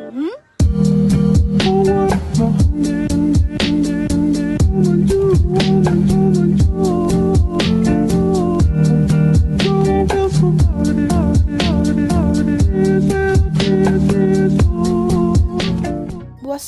What's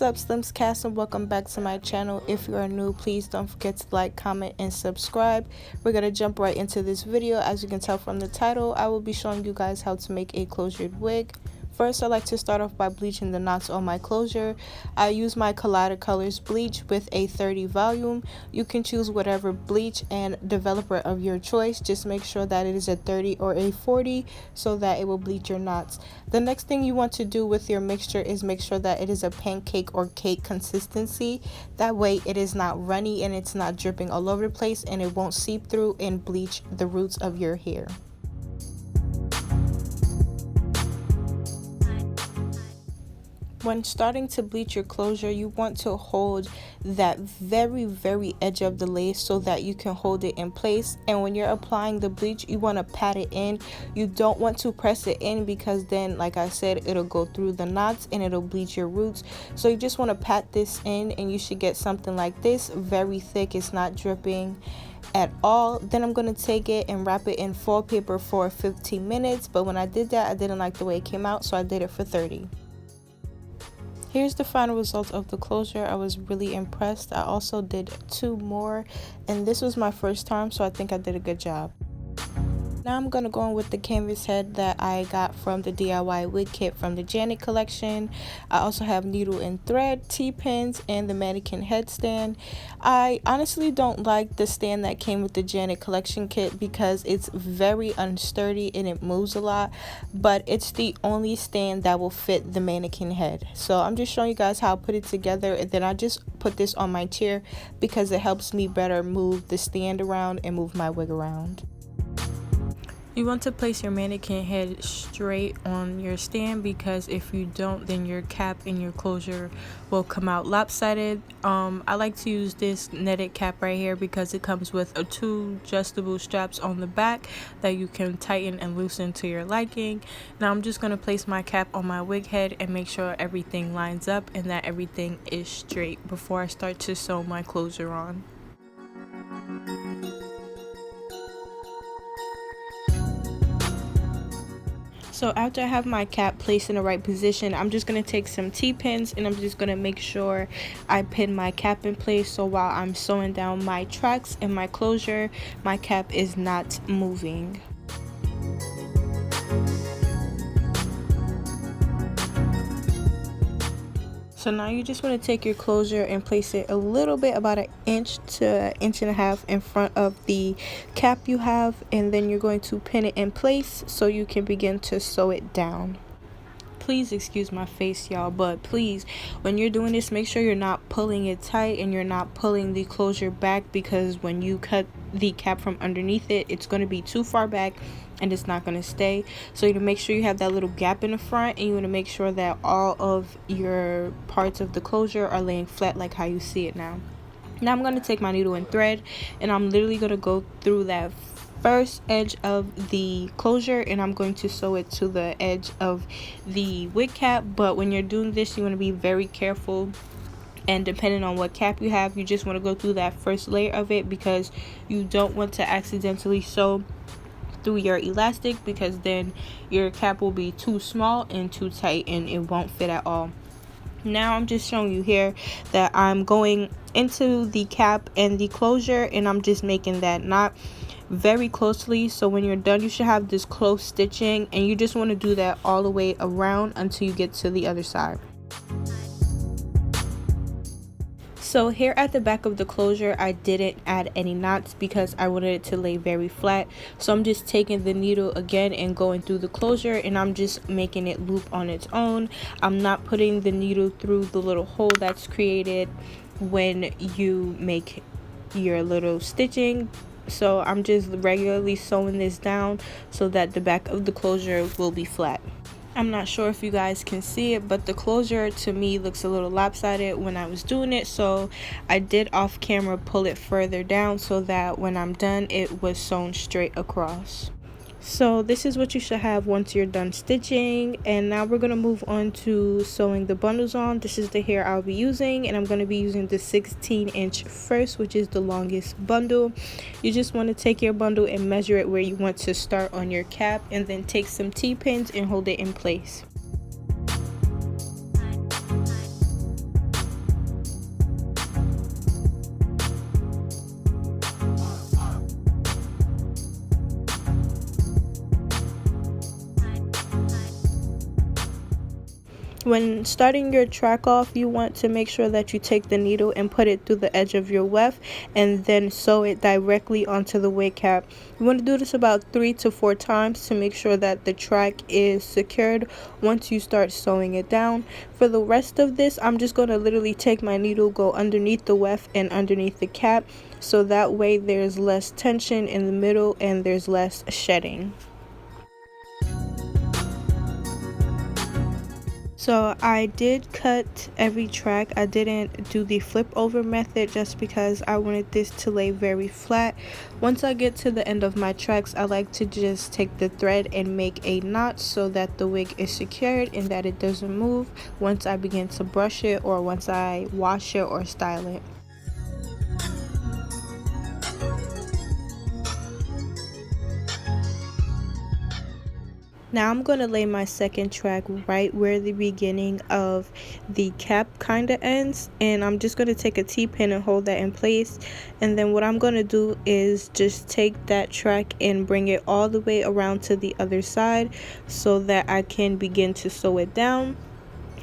up, SLIMMZcast, and welcome back to my channel. If you are new, please don't forget to like, comment, and subscribe. We're gonna jump right into this video. As you can tell from the title, I will be showing you guys how to make a closured wig. First, I like to start off by bleaching the knots on my closure. I use my Collider Colors bleach with a 30 volume. You can choose whatever bleach and developer of your choice. Just make sure that it is a 30 or a 40 so that it will bleach your knots. The next thing you want to do with your mixture is make sure that it is a pancake or cake consistency. That way it is not runny and it's not dripping all over the place, and it won't seep through and bleach the roots of your hair. When starting to bleach your closure, you want to hold that very edge of the lace so that you can hold it in place. And when you're applying the bleach, you want to pat it in. You don't want to press it in because then, like I said, it'll go through the knots and it'll bleach your roots. So you just want to pat this in, and you should get something like this, very thick. It's not dripping at all. Then I'm going to take it and wrap it in foil paper for 15 minutes. But when I did that, I didn't like the way it came out, so I did it for 30. Here's the final result of the closure. I was really impressed. I also did 2 more, and this was my first time, so I think I did a good job. Now I'm going to go on with the canvas head that I got from the DIY wig kit from the Janet collection. I also have needle and thread, T-pins, and the mannequin headstand. I honestly don't like the stand that came with the Janet collection kit because it's very unsturdy and it moves a lot, but it's the only stand that will fit the mannequin head. So I'm just showing you guys how I put it together, and then I just put this on my chair because it helps me better move the stand around and move my wig around. You want to place your mannequin head straight on your stand, because if you don't, then your cap and your closure will come out lopsided. I like to use this netted cap right here because it comes with 2 adjustable straps on the back that you can tighten and loosen to your liking. Now I'm just going to place my cap on my wig head and make sure everything lines up and that everything is straight before I start to sew my closure on. So after I have my cap placed in the right position, I'm just going to take some T-pins and I'm just going to make sure I pin my cap in place, so while I'm sewing down my tracks and my closure, my cap is not moving. So now you just want to take your closure and place it a little bit, about 1 inch to 1.5 inches in front of the cap you have, and then you're going to pin it in place so you can begin to sew it down. Please excuse my face, y'all, but please, when you're doing this, make sure you're not pulling it tight and you're not pulling the closure back, because when you cut the cap from underneath it, it's going to be too far back and it's not going to stay. So you want to make sure you have that little gap in the front, and you want to make sure that all of your parts of the closure are laying flat like how you see it now. Now I'm going to take my needle and thread, and I'm literally going to go through that first edge of the closure, and I'm going to sew it to the edge of the wig cap. But when you're doing this, you want to be very careful, and depending on what cap you have, you just want to go through that first layer of it, because you don't want to accidentally sew through your elastic, because then your cap will be too small and too tight and it won't fit at all. Now I'm just showing you here that I'm going into the cap and the closure, and I'm just making that knot very closely. So when you're done, you should have this close stitching, and you just want to do that all the way around until you get to the other side. So here at the back of the closure, I didn't add any knots because I wanted it to lay very flat. So I'm just taking the needle again and going through the closure, and I'm just making it loop on its own. I'm not putting the needle through the little hole that's created when you make your little stitching. So I'm just regularly sewing this down so that the back of the closure will be flat. I'm not sure if you guys can see it, but the closure to me looks a little lopsided when I was doing it, so I did off camera pull it further down so that when I'm done it was sewn straight across. So this is what you should have once you're done stitching, and now we're going to move on to sewing the bundles on. This is the hair I'll be using, and I'm going to be using the 16-inch first, which is the longest bundle. You just want to take your bundle and measure it where you want to start on your cap, and then take some T-pins and hold it in place. When starting your track off, you want to make sure that you take the needle and put it through the edge of your weft and then sew it directly onto the wig cap. You want to do this about 3 to 4 times to make sure that the track is secured once you start sewing it down. For the rest of this, I'm just going to literally take my needle, go underneath the weft and underneath the cap, so that way there's less tension in the middle and there's less shedding. So I did cut every track. I didn't do the flip over method just because I wanted this to lay very flat. Once I get to the end of my tracks, I like to just take the thread and make a knot so that the wig is secured and that it doesn't move once I begin to brush it or once I wash it or style it. Now I'm going to lay my second track right where the beginning of the cap kind of ends, and I'm just going to take a T-pin and hold that in place. And then what I'm going to do is just take that track and bring it all the way around to the other side so that I can begin to sew it down.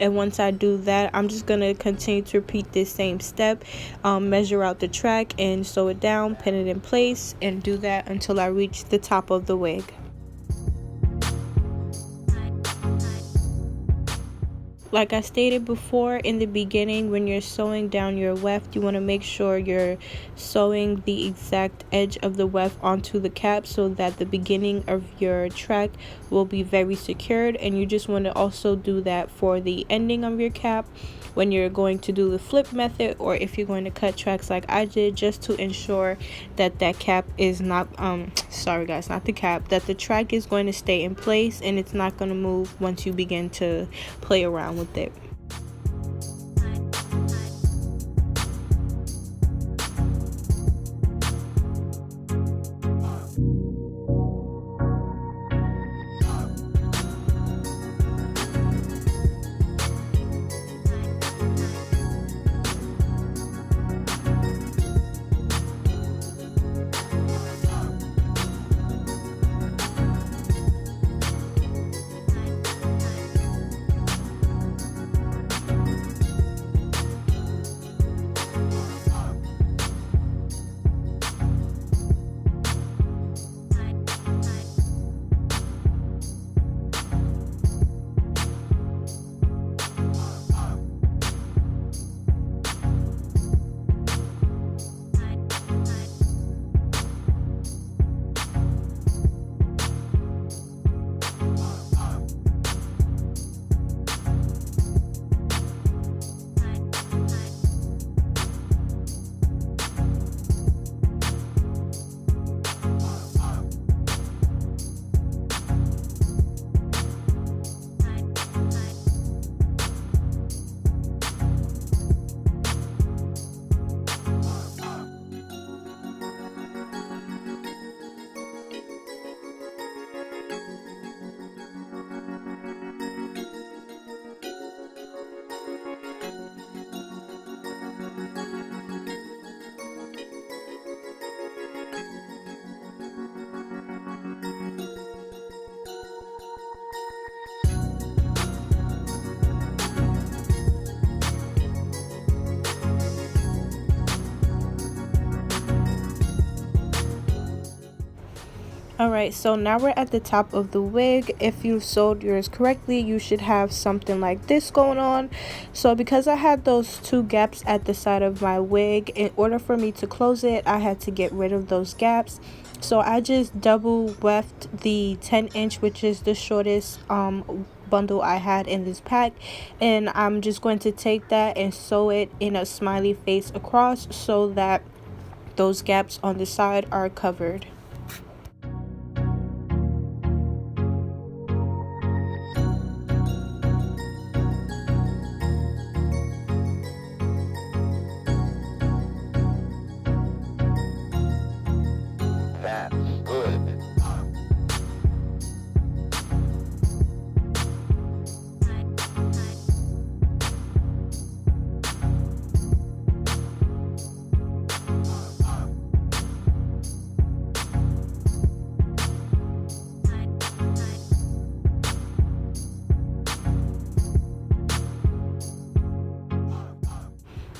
And once I do that, I'm just going to continue to repeat this same step, measure out the track and sew it down, pin it in place, and do that until I reach the top of the wig. Like I stated before in the beginning, when you're sewing down your weft, you want to make sure you're sewing the exact edge of the weft onto the cap so that the beginning of your track will be very secured. And you just want to also do that for the ending of your cap when you're going to do the flip method, or if you're going to cut tracks like I did, just to ensure that that cap is not sorry guys, not the cap, that the track is going to stay in place and it's not going to move once you begin to play around with it. Alright, so now we're at the top of the wig. If you sewed yours correctly, you should have something like this going on. So because I had those 2 gaps at the side of my wig, in order for me to close it, I had to get rid of those gaps. So I just double weft the 10-inch, which is the shortest bundle I had in this pack, and I'm just going to take that and sew it in a smiley face across so that those gaps on the side are covered.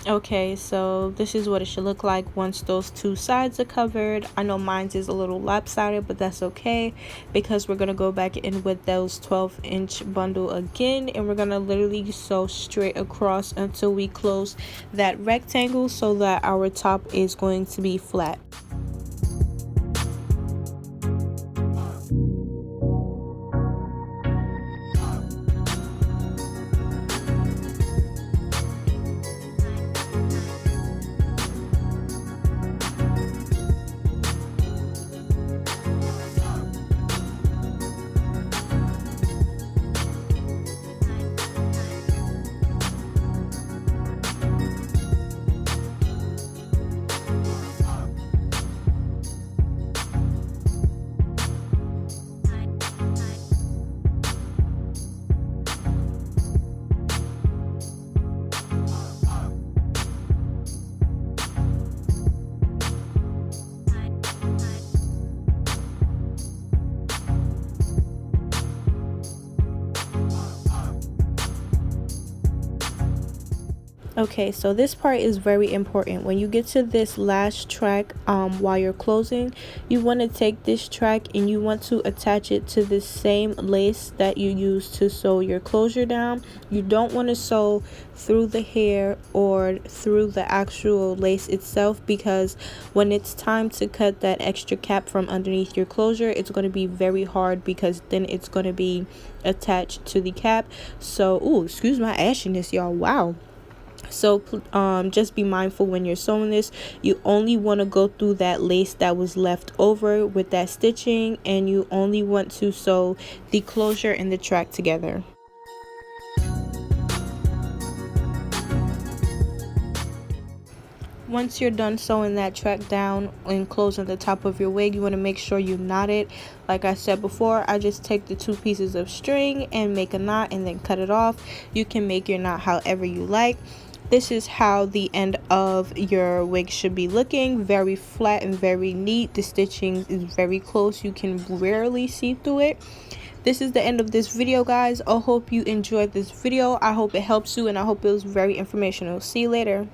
Okay, so this is what it should look like once those two sides are covered. I know mine's is a little lopsided, but that's okay because we're gonna go back in with those 12-inch bundle again, and we're gonna literally sew straight across until we close that rectangle so that our top is going to be flat. Okay, so this part is very important. When you get to this last track, while you're closing, you want to take this track and you want to attach it to the same lace that you use to sew your closure down. You don't want to sew through the hair or through the actual lace itself, because when it's time to cut that extra cap from underneath your closure, it's going to be very hard because then it's going to be attached to the cap. So, ooh, excuse my ashiness, y'all. Wow. So just be mindful when you're sewing this. You only want to go through that lace that was left over with that stitching, and you only want to sew the closure and the track together. Once you're done sewing that track down and closing the top of your wig, you want to make sure you knot it. Like I said before, I just take the two pieces of string and make a knot and then cut it off. You can make your knot however you like. This is how the end of your wig should be looking. Very flat and very neat. The stitching is very close. You can rarely see through it. This is the end of this video, guys. I hope you enjoyed this video. I hope it helps you, and I hope it was very informational. See you later.